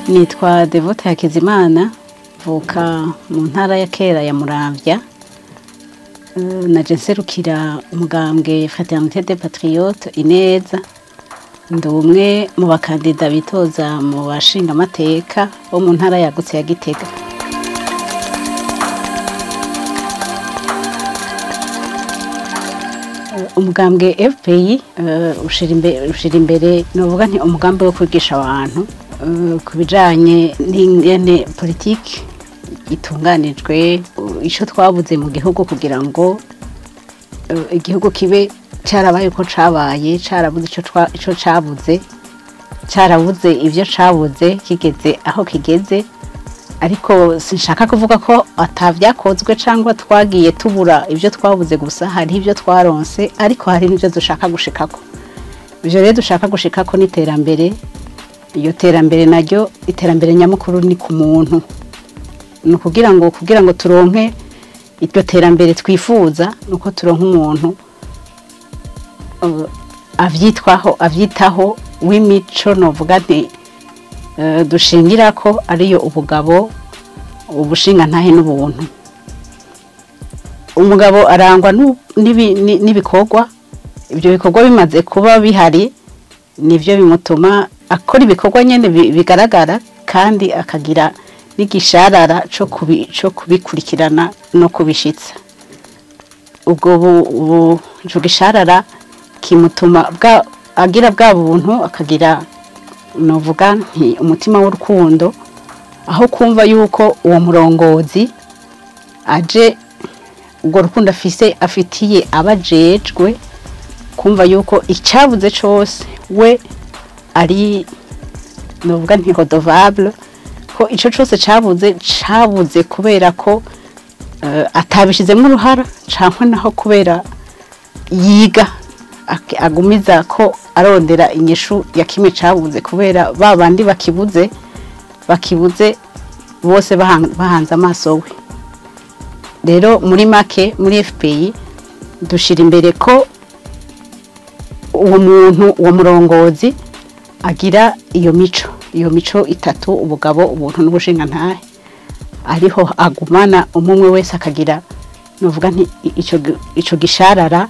Nitwa Devote Hakizimana, mvuka mu ntara ya Kera ya Muramvya. Naje nserukira umugambwe Fraternité des Patriotes Ineza. Ndi umwe mu bakandida bitoza mu bashinga amateka bo mu ntara yagutse ya Gitega. Umugambwe FPI ushira imbere novuga nti umugambi wo kwigisha abantu kubijanye n'ingene politiki itunganijwe, ico twabuze mu gihugu kugira ngo igihugu kibe carabaye uko cabaye, carabuze ico cabuze, carabuze ivyo cabuze kigeze aho kigeze. Ariko sinshaka kuvuga ko atavyakozwe cyangwa twagiye tubura ivyo twabuze, gusa hari ivyo twaronse, ariko hari n'ivyo dushaka gushikako. Ivyo rero dushaka gushikako ni terambere. Iyo terambere naryo iterambere nyamukuru ni ku muntu. No kugira ngo turonke iryo terambere twifuza, nuko turonka umuntu avyitaho w'imico novuga nti dushingira ko ariyo ubugabo, ubushinga ntahe n'ubuntu. Umugabo arangwa n'ibikorwa. Ibyo bikorwa bimaze kuba bihari, nivyo bimutuma akora ibikorwa nyene bigaragara, kandi akagira n'igisharara co kubikurikirana no kubishitsa. Ubwo ico gisharara kimutuma agira bwa buntu, akagira novuga nti umutima w'urukundo, aho kumva yuko uwo murongozi aje ubwo rukundo afitiye abajejwe, kumva yuko icabuze cose we ari novuga nti redevable, ko ico cose cabuze kubera ko atabishizemo uruhara, canke naho kubera yiga agumiza ko arondera inyishu ya kimwe cabuze, kubera babandi bakibuze bose bahanze amaso we. Rero muri make muri FPI dushira imbere ko uwo muntu, uwo murongozi agira iyo mico itatu: ubugabo, ubuntu n'ubushinga ntahe. Ariho agumana umwe wese akagira novuga nti ico gisharara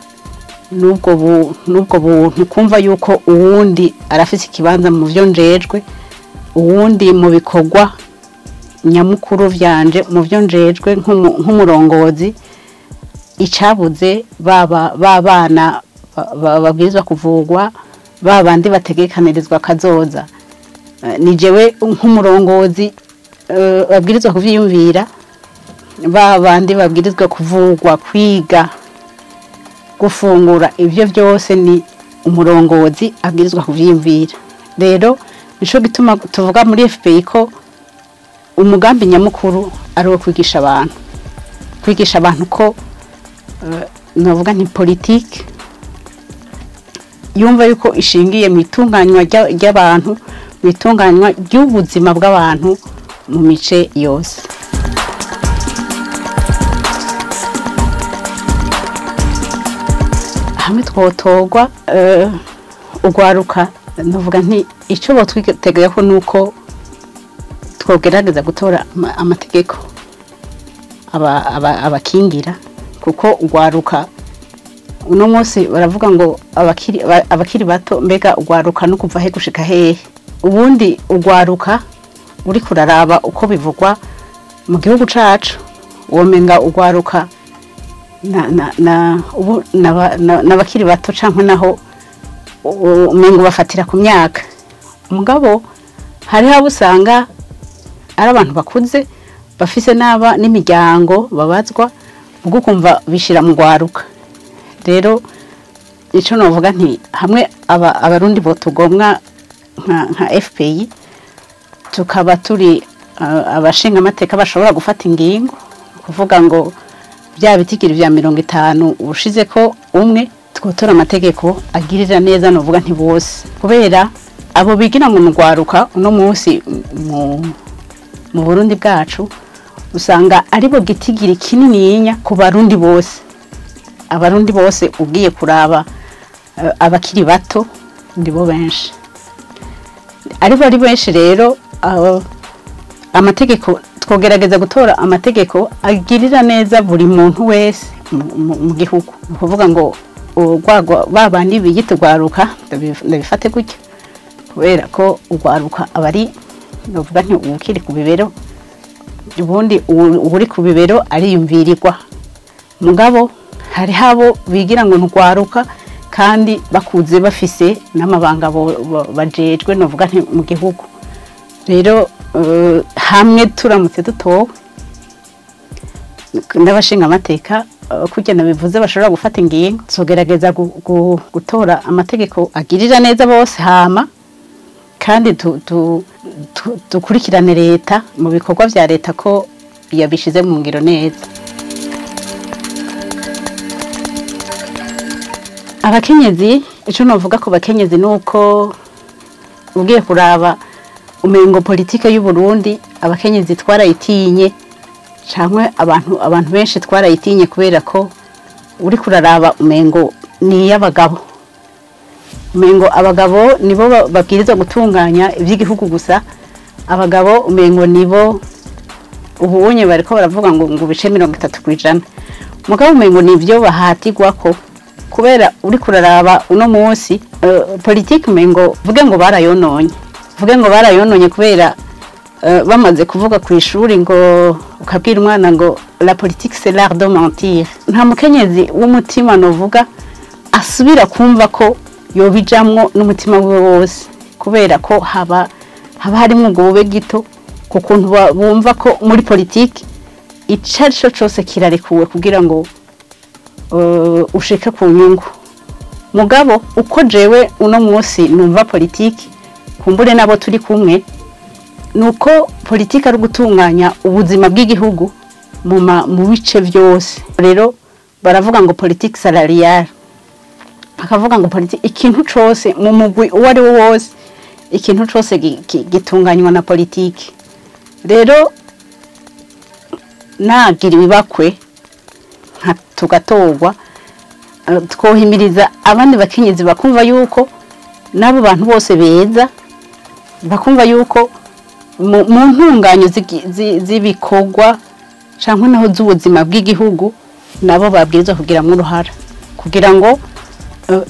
nubwo buntu, kumva yuko uwundi arafise ikibanza mu vyo njejwe, uwundi mu bikorwa nyamukuru vyanje, mu vyo njejwe nk'umurongozi. Icabuze babana babwirizwa kuvugwa, babandi bategekanirizwa kazoza. Ni jewe nk'umurongozi babwirizwa kuvyiyumvira, babandi babwirizwa kuvugwa, kwiga, gufungura. Ivyo byose ni umurongozi abwirizwa kuvyiyumvira. Rero nico gituma tuvuga muri FPI ko umugambi nyamukuru ari wo kwigisha abantu ko novuga nti politiki yumva yuko ishingiye mu itunganywa ry'abantu, mu itunganywa ry'ubuzima bw'abantu mu mice yose. Hamwe twotogwa ugwaruka, novuga nti ico botwitegeyeho nuko twogerageza gutora amategeko abakingira, kuko ugwaruka uno munsi baravuga ngo abakiri bato, mbega ugwaruka no kuva he gushika hehe? Ubundi ugwaruka uri kuraraba uko bivugwa mu gihugu cacu, womenga ugwaruka n'abakiri bato, canke naho umengo bafatira ku myaka. Umugabo hari abo usanga ari abantu bakuze bafise n'imiryango babazwa, ubwo kumva bishira mu gwaruka. Rero ico novuga nti hamwe abarundi botugomwa nka FPI, tukaba turi abashinga amateka bashobora gufata ingingo, kuvuga ngo bya bitigiri vya 50 ushize ko umwe, twotora amategeko agirira neza novuga nti bose, kubera abo bigira mu gwaruka uno munsi mu Burundi bwacu usanga aribo gitigiri kinininya ku barundi bose. Abarundi bose ugiye kuraba abakiri bato ndibo benshi. Ari benshi rero amategeko twogerageza gutora amategeko agirira neza buri muntu wese mu gihugu kuvuga ngo urwagwa babandi biyitugwaruka ndabifate gutyo kubera ko urwaruka abari novuga nti ukiri ku bibero ubundi uri ku bibero ariyumvirirwa mugabo hari habo bigira ngo ntugwaruka kandi bakuze bafise n'amabanga bajejwe novuga nti mu gihugu rero hamwe turamutse dutowe n'abashinga amateka kugena bivuze bashobora gufata ingingo zogerageza gutora amategeko agirira neza bose hama kandi dukurikirane leta mu bikorwa vya leta ko yabishize mu ngiro neza. Abakenyezi ico novuga ko bakenyezi nuko ugiye kuraba umengo politike y'u Burundi abakenyezi twarayitinye cyangwa abantu benshi twarayitinye kubera ko uri kuraraba umengo ni y'abagabo umengo abagabo nibo babwiriza gutunganya iby'igihugu gusa abagabo umengo nibo ubunye bariko baravuga ngo bice 30%. Mugabo umengo nivyo bahatirwa ko kubera uri kuraraba uno munsi politike umengo vuge ngo barayononye kubera bamaze kuvuga ku ishuri ngo ukabwira umwana ngo la politique c'est l'art de mentir. Nta mukenyezi w'umutima novuga asubira kumva ko yobijamwo n'umutima we wose kubera ko haba harimo ubwobe gito kukuntu bumva ko muri politique icarico cyose kirarekuwe kugira ngo ushike ku nyungu. Mugabo uko jewe uno munsi numva politique kumbure nabo turi kumwe nuko politique ari gutunganya ubuzima bw'igihugu mu bice byose. Rero baravuga ngo politique salariale bakavuga ngo politique ikintu cyose mu mugwi uwari wo wose ikintu cyose gitunganywa na politique. Rero nagira ibibakwe tugatorwa twohimiriza abandi bakenyezi bakumva yuko nabo bantu bose beza bakumva yuko mu ntunganyo z'ibikorwa cyangwa naho z'ubuzima bw'igihugu nabo babwirizwa kugira mu ruhara kugira ngo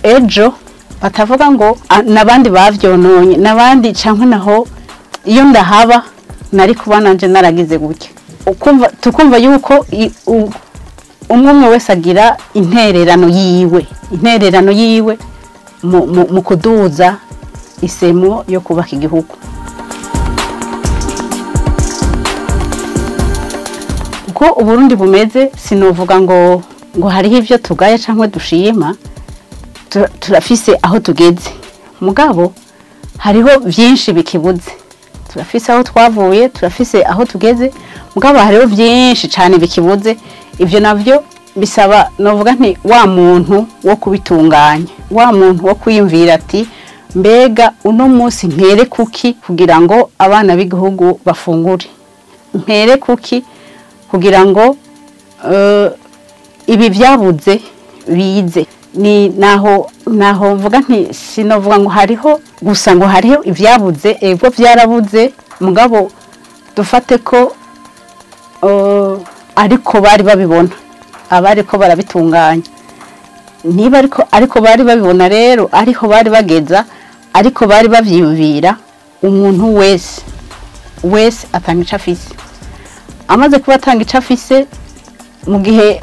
ejo batavuga ngo nabandi bavyononye nabandi cyangwa naho iyo ndahaba nari kuba nanje naragize gutya tukumva yuko umwe wese agira intererano yiwe mu kuduza isemo yo kubaka igihugu. Uko Uburundi bumeze sinovuga ngo hariho ivyo tugaya cyangwa dushima turafise aho tugeze mugabo hariho byinshi bikibuze turafise aho twavuye turafise aho tugeze mugabo hariho byinshi cyane bikibuze ivyo navyo bisaba novuga nti wa muntu wo kubitunganya wa muntu wo kwiyumvira ati mbega uno munsi mpere kuki kugira ngo abana b'igihugu bafungure mpere kuki kugira ngo ibi byabuze bize ni naho mvuga nti sinovuga ngo hariho gusa ngo hariho ibyabuze ego byarabuze mugabo dufate ko ariko bari babibona abariko barabitunganya niba ariko bari babibona rero ariko bari bageza ariko bari bavyiyumvira umuntu wese atanga icafise amaze kuba atanga icafise mu gihe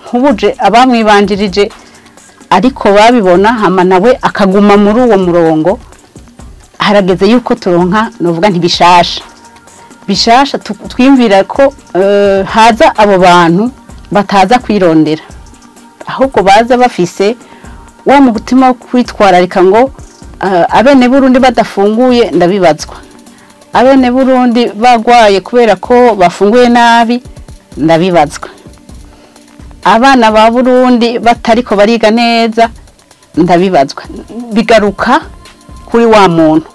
nkubuje abamwibanjirije ariko babibona hama nawe akaguma muri uwo murongo harageze yuko turonka novuga ntibishasha twimvira ko haza abo bantu bataza kwirondera ahubwo baza bafise wa mu gutima wo kwitwararika ngo abene Burundi badafunguye ndabibazwa abene Burundi bagwaye kubera ko bafunguye nabi ndabibazwa abana ba Burundi batariko bariga neza ndabibazwa bigaruka kuri wa muntu